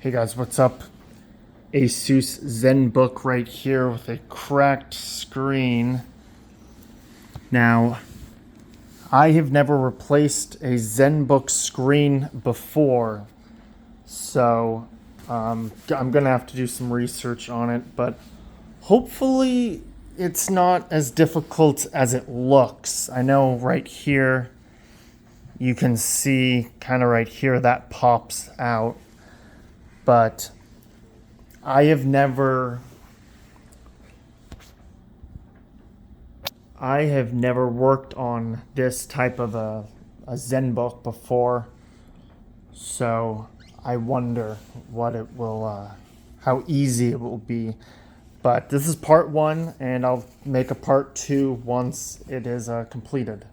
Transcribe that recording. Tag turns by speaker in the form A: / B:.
A: Hey guys, what's up? Asus ZenBook right here with a cracked screen. Now, I have never replaced a ZenBook screen before, so I'm gonna have to do some research on it, but hopefully it's not as difficult as it looks. I know right here, you can see kind of right here that pops out, but I have never worked on this type of a ZenBook before, so I wonder what it will, how easy it will be. But this is part one, and I'll make a part two once it is completed.